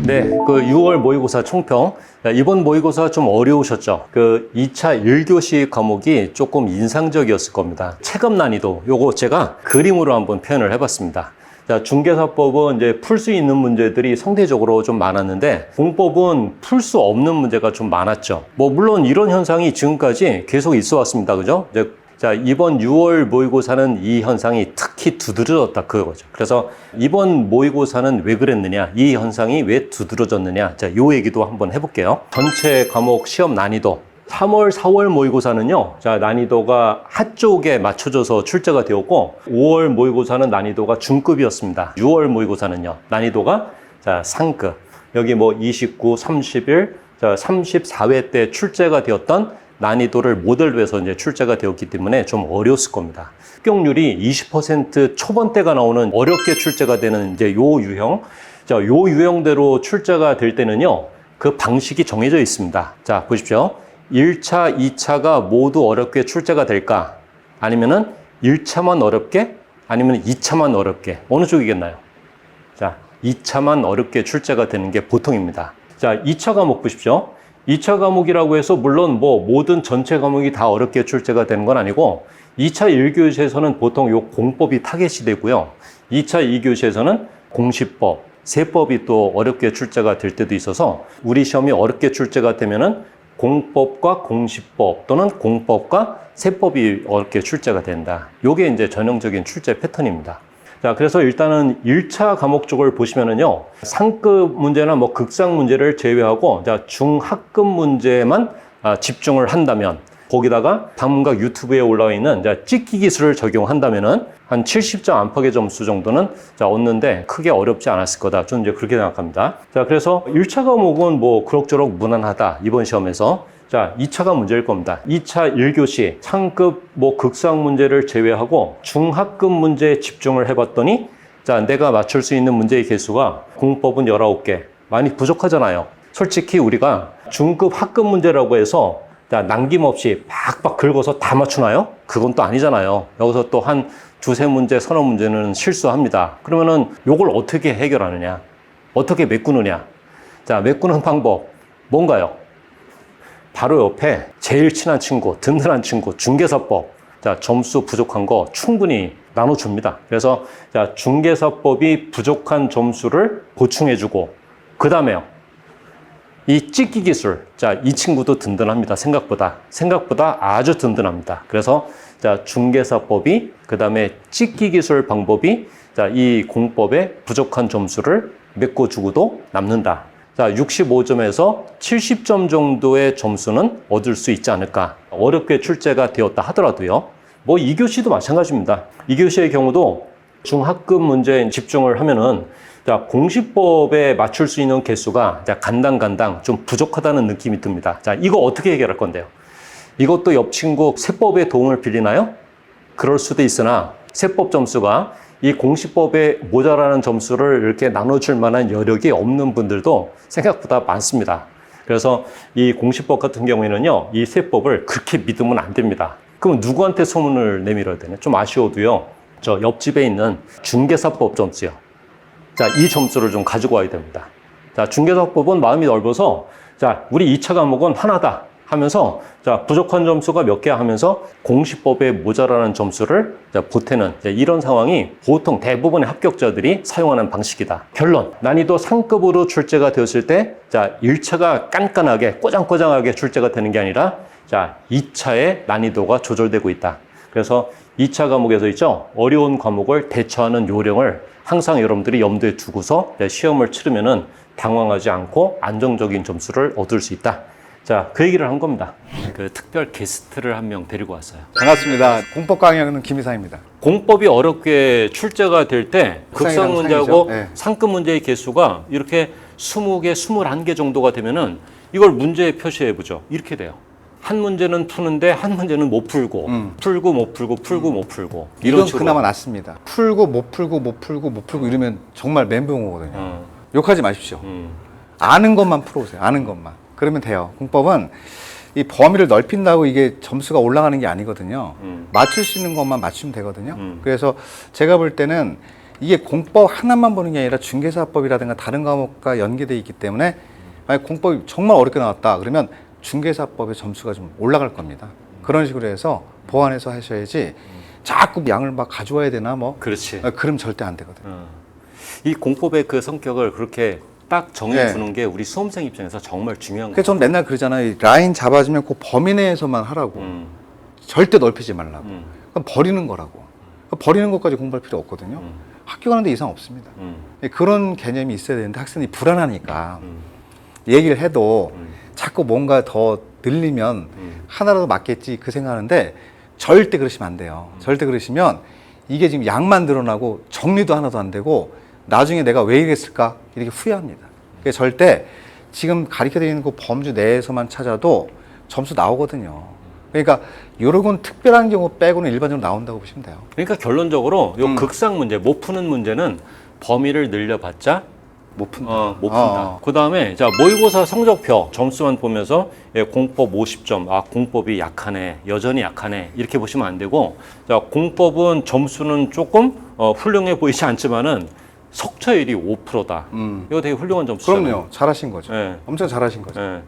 네, 그 6월 모의고사 총평. 이번 모의고사 좀 어려우셨죠? 그 2차 1교시 과목이 조금 인상적이었을 겁니다. 체감 난이도, 요거 제가 그림으로 한번 표현을 해봤습니다. 자, 중개사법은 이제 풀 수 있는 문제들이 상대적으로 좀 많았는데, 공법은 풀 수 없는 문제가 좀 많았죠. 뭐, 물론 이런 현상이 지금까지 계속 있어 왔습니다. 그죠? 이제 자, 이번 6월 모의고사는 이 현상이 특히 두드러졌다 그거죠. 그래서 이번 모의고사는 왜 그랬느냐, 이 현상이 왜 두드러졌느냐, 자, 요 얘기도 한번 해볼게요. 전체 과목 시험 난이도 3월, 4월 모의고사는요, 자, 난이도가 하쪽에 맞춰져서 출제가 되었고, 5월 모의고사는 난이도가 중급이었습니다. 6월 모의고사는요, 난이도가 자, 상급. 여기 뭐 29, 31, 자, 34회 때 출제가 되었던 난이도를 모델로 해서 이제 출제가 되었기 때문에 좀 어려웠을 겁니다. 합격률이 20% 초반대가 나오는 어렵게 출제가 되는 이제 요 유형. 자, 요 유형대로 출제가 될 때는요, 그 방식이 정해져 있습니다. 자, 보십시오. 1차, 2차가 모두 어렵게 출제가 될까? 아니면은 1차만 어렵게? 아니면 2차만 어렵게? 어느 쪽이겠나요? 자, 2차만 어렵게 출제가 되는 게 보통입니다. 자, 2차 과목 보십시오. 2차 과목이라고 해서 물론 뭐 모든 전체 과목이 다 어렵게 출제가 되는 건 아니고 2차 1교시에서는 보통 요 공법이 타겟이 되고요. 2차 2교시에서는 공시법, 세법이 또 어렵게 출제가 될 때도 있어서 우리 시험이 어렵게 출제가 되면은 공법과 공시법 또는 공법과 세법이 어렵게 출제가 된다. 요게 이제 전형적인 출제 패턴입니다. 자, 그래서 일단은 1차 과목 쪽을 보시면은요, 상급 문제나 뭐 극상 문제를 제외하고, 자, 중하급 문제만 집중을 한다면, 거기다가 당문과 유튜브에 올라와 있는 자, 찍기 기술을 적용한다면은 한 70점 안팎의 점수 정도는 자, 얻는데 크게 어렵지 않았을 거다. 저는 이제 그렇게 생각합니다. 자, 그래서 1차 과목은 뭐 그럭저럭 무난하다. 이번 시험에서. 자, 2차가 문제일 겁니다. 2차 1교시 상급 뭐 극상 문제를 제외하고 중하급 문제에 집중을 해봤더니 자, 내가 맞출 수 있는 문제의 개수가 공법은 19개. 많이 부족하잖아요. 솔직히 우리가 중급 하급 문제라고 해서 자, 남김없이 팍팍 긁어서 다 맞추나요? 그건 또 아니잖아요. 여기서 또 한 두세 문제, 서너 문제는 실수합니다. 그러면은 요걸 어떻게 해결하느냐? 어떻게 메꾸느냐? 자, 메꾸는 방법 뭔가요? 바로 옆에 제일 친한 친구, 든든한 친구, 중개사법. 자, 점수 부족한 거 충분히 나눠줍니다. 그래서 자, 중개사법이 부족한 점수를 보충해주고, 그 다음에요. 이 찍기 기술. 자, 이 친구도 든든합니다. 생각보다 아주 든든합니다. 그래서 자, 중개사법이, 그 다음에 찍기 기술 방법이 자, 이 공법의 부족한 점수를 메꿔주고도 남는다. 자, 65점에서 70점 정도의 점수는 얻을 수 있지 않을까. 어렵게 출제가 되었다 하더라도요. 뭐 2교시도 마찬가지입니다. 2교시의 경우도 중하급 문제에 집중을 하면은 자, 공시법에 맞출 수 있는 개수가 자, 간당 좀 부족하다는 느낌이 듭니다. 자, 이거 어떻게 해결할 건데요? 이것도 옆 친구 세법의 도움을 빌리나요? 그럴 수도 있으나 세법 점수가 이 공시법에 모자라는 점수를 이렇게 나눠줄 만한 여력이 없는 분들도 생각보다 많습니다. 그래서 이 공시법 같은 경우에는요, 이 세법을 그렇게 믿으면 안 됩니다. 그럼 누구한테 소문을 내밀어야 되냐? 좀 아쉬워도요, 저 옆집에 있는 중개사법 점수요. 자, 이 점수를 좀 가지고 와야 됩니다. 자, 중개사법은 마음이 넓어서, 자, 우리 2차 과목은 하나다 하면서, 자, 부족한 점수가 몇 개야 하면서 공시법에 모자라는 점수를 자, 보태는 이런 상황이 보통 대부분의 합격자들이 사용하는 방식이다. 결론, 난이도 상급으로 출제가 되었을 때, 자, 1차가 깐깐하게, 꼬장꼬장하게 출제가 되는 게 아니라, 자, 2차의 난이도가 조절되고 있다. 그래서 2차 과목에서 있죠, 어려운 과목을 대처하는 요령을 항상 여러분들이 염두에 두고서 시험을 치르면은 당황하지 않고 안정적인 점수를 얻을 수 있다. 자, 그 얘기를 한 겁니다. 그 특별 게스트를 한 명 데리고 왔어요. 반갑습니다. 공법 강의하는 김이상입니다. 공법이 어렵게 출제가 될 때 극상 문제하고 네. 상급 문제의 개수가 이렇게 20개, 21개 정도가 되면은 이걸 문제에 표시해 보죠. 이렇게 돼요. 한 문제는 푸는데 한 문제는 못 풀고, 풀고 못 풀고, 풀고 못 풀고. 이런 식으로 그나마 낫습니다. 풀고 못 풀고 이러면 정말 멘붕 오거든요. 욕하지 마십시오. 아는 것만 풀어오세요. 아는 것만. 그러면 돼요. 공법은 이 범위를 넓힌다고 이게 점수가 올라가는 게 아니거든요. 맞출 수 있는 것만 맞추면 되거든요. 그래서 제가 볼 때는 이게 공법 하나만 보는 게 아니라 중개사법이라든가 다른 과목과 연계되어 있기 때문에 만약 공법이 정말 어렵게 나왔다 그러면 중개사법의 점수가 좀 올라갈 겁니다. 그런 식으로 해서 보완해서 하셔야지 자꾸 양을 막 가져와야 되나 뭐 그렇지. 그럼 절대 안 되거든요. 이 공법의 그 성격을 그렇게 딱 정해주는 게 우리 수험생 입장에서 정말 중요한 그래서 거예요. 저는 맨날 그러잖아요. 라인 잡아주면 그 범위 내에서만 하라고. 절대 넓히지 말라고. 그럼 버리는 거라고. 버리는 것까지 공부할 필요 없거든요. 학교 가는데 이상 없습니다. 그런 개념이 있어야 되는데 학생이 불안하니까 얘기를 해도 자꾸 뭔가 더 늘리면 하나라도 맞겠지 그 생각하는데 절대 그러시면 안 돼요. 절대 그러시면 이게 지금 양만 늘어나고 정리도 하나도 안 되고 나중에 내가 왜 이랬을까 이렇게 후회합니다. 그래서 절대 지금 가르쳐드리는 그 범주 내에서만 찾아도 점수 나오거든요. 그러니까 요런 건 특별한 경우 빼고는 일반적으로 나온다고 보시면 돼요. 그러니까 결론적으로 요 극상 문제, 못 푸는 문제는 범위를 늘려봤자 못 푼다. 못 푼다. 그 다음에 자 모의고사 성적표 점수만 보면서 예, 공법 50점, 아 공법이 약하네, 여전히 약하네 이렇게 보시면 안 되고, 자 공법은 점수는 조금 훌륭해 보이지 않지만은 석차율이 5%다. 이거 되게 훌륭한 점수잖아요. 그럼요. 잘하신 거죠. 네. 엄청 잘하신 거죠. 예.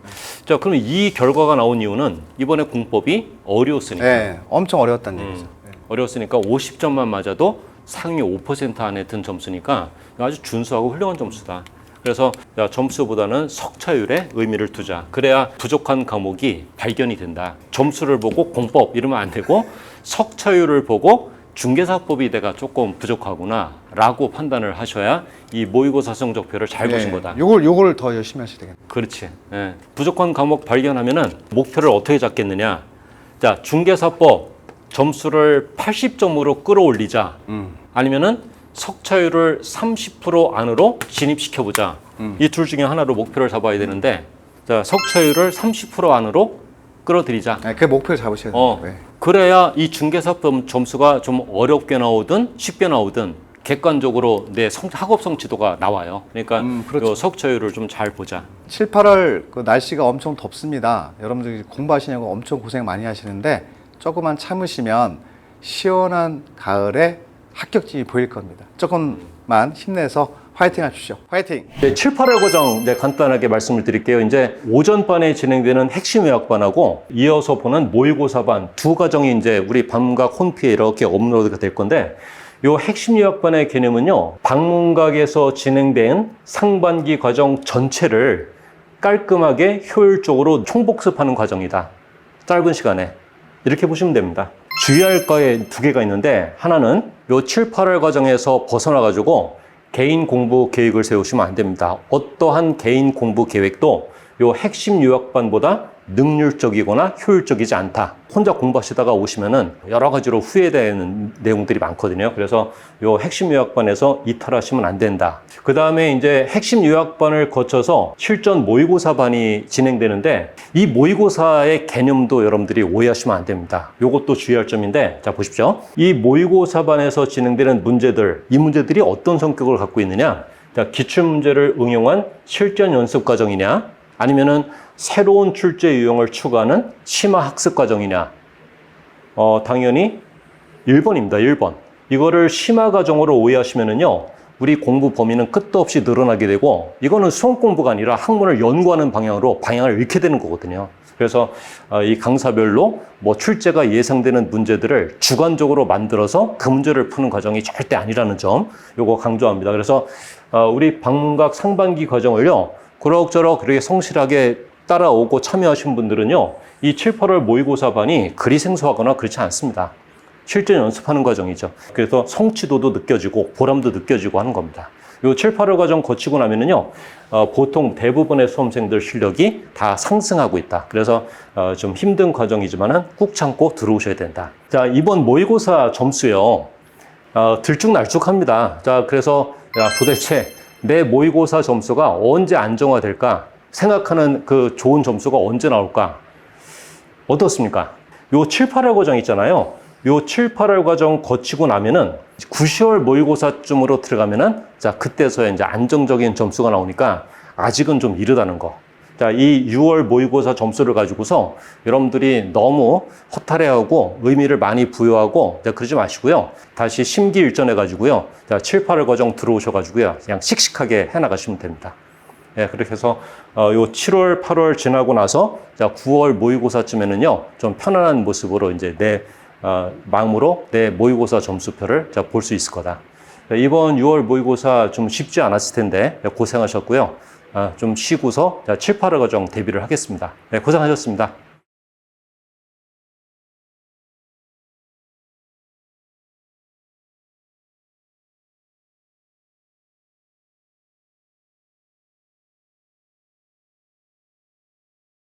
자 그럼 이 결과가 나온 이유는 이번에 공법이 어려웠으니까. 네, 엄청 어려웠다는 얘기죠. 네. 어려웠으니까 50점만 맞아도 상위 5% 안에 든 점수니까 아주 준수하고 훌륭한 점수다. 그래서 야, 점수보다는 석차율에 의미를 두자. 그래야 부족한 과목이 발견이 된다. 점수를 보고 공법 이러면 안 되고 석차율을 보고 중개사법이 내가 조금 부족하구나 라고 판단을 하셔야 이 모의고사 성적표를 잘 보신 거다. 요걸 더 열심히 하셔야 되겠네요. 그렇지. 예. 부족한 과목 발견하면은 목표를 어떻게 잡겠느냐. 자, 중개사법 점수를 80점으로 끌어올리자. 아니면은 석차율을 30% 안으로 진입시켜보자. 이 둘 중에 하나로 목표를 잡아야 되는데, 자, 석차율을 30% 안으로 끌어들이자. 네, 그 목표를 잡으셔야 돼요. 네. 그래야 이 중개사법 점수가 좀 어렵게 나오든 쉽게 나오든 객관적으로 내 학업 성취도가 나와요. 그러니까 그렇죠. 요 석차율을 좀 잘 보자. 7, 8월 그 날씨가 엄청 덥습니다. 여러분들이 공부하시냐고 엄청 고생 많이 하시는데 조금만 참으시면 시원한 가을에 합격증이 보일 겁니다. 조금만 힘내서 화이팅 하십시오. 화이팅! 네, 7, 8월 과정 간단하게 말씀을 드릴게요. 이제 오전반에 진행되는 핵심 요약반하고 이어서 보는 모의고사반 두 과정이 이제 우리 방문각 홈피에 이렇게 업로드가 될 건데, 요 핵심 요약반의 개념은요, 방문각에서 진행된 상반기 과정 전체를 깔끔하게 효율적으로 총복습하는 과정이다. 짧은 시간에. 이렇게 보시면 됩니다. 주의할 거에 두 개가 있는데, 하나는 요 7, 8월 과정에서 벗어나가지고 개인 공부 계획을 세우시면 안 됩니다. 어떠한 개인 공부 계획도 요 핵심 요약반보다 능률적이거나 효율적이지 않다. 혼자 공부하시다가 오시면은 여러 가지로 후회되는 내용들이 많거든요. 그래서 요 핵심 요약반에서 이탈하시면 안 된다. 그 다음에 이제 핵심 요약반을 거쳐서 실전 모의고사반이 진행되는데, 이 모의고사의 개념도 여러분들이 오해하시면 안 됩니다. 요것도 주의할 점인데, 자 보십시오. 이 모의고사반에서 진행되는 문제들, 이 문제들이 어떤 성격을 갖고 있느냐? 자, 기출문제를 응용한 실전 연습 과정이냐? 아니면은 새로운 출제 유형을 추가하는 심화 학습 과정이냐? 당연히 1번입니다. 1번. 이거를 심화 과정으로 오해하시면은요, 우리 공부 범위는 끝도 없이 늘어나게 되고, 이거는 수험 공부가 아니라 학문을 연구하는 방향으로 방향을 잃게 되는 거거든요. 그래서 이 강사별로 뭐 출제가 예상되는 문제들을 주관적으로 만들어서 그 문제를 푸는 과정이 절대 아니라는 점, 요거 강조합니다. 그래서 우리 방문각 상반기 과정을요, 그럭저럭 그렇게 성실하게 따라오고 참여하신 분들은요, 이 7, 8월 모의고사반이 그리 생소하거나 그렇지 않습니다. 실전 연습하는 과정이죠. 그래서 성취도도 느껴지고 보람도 느껴지고 하는 겁니다. 요 7, 8월 과정 거치고 나면은요, 보통 대부분의 수험생들 실력이 다 상승하고 있다. 그래서 좀 힘든 과정이지만은 꾹 참고 들어오셔야 된다. 자, 이번 모의고사 점수요, 들쭉날쭉합니다. 자, 그래서 도대체 내 모의고사 점수가 언제 안정화될까? 생각하는 그 좋은 점수가 언제 나올까? 어떻습니까? 요 7, 8월 과정 있잖아요. 요 7, 8월 과정 거치고 나면은 9, 10월 모의고사쯤으로 들어가면은, 자, 그때서야 이제 안정적인 점수가 나오니까 아직은 좀 이르다는 거. 자, 이 6월 모의고사 점수를 가지고서 여러분들이 너무 허탈해하고 의미를 많이 부여하고 그러지 마시고요. 다시 심기일전해 가지고요. 자, 7, 8월 과정 들어오셔가지고요. 그냥 씩씩하게 해나가시면 됩니다. 예, 그렇게 해서 요 7월, 8월 지나고 나서 자, 9월 모의고사쯤에는요. 좀 편안한 모습으로 이제 내 마음으로 내 모의고사 점수표를 볼 수 있을 거다. 이번 6월 모의고사 좀 쉽지 않았을 텐데 고생하셨고요. 좀 쉬고서 7, 8월 과정 대비를 하겠습니다. 네, 고생하셨습니다.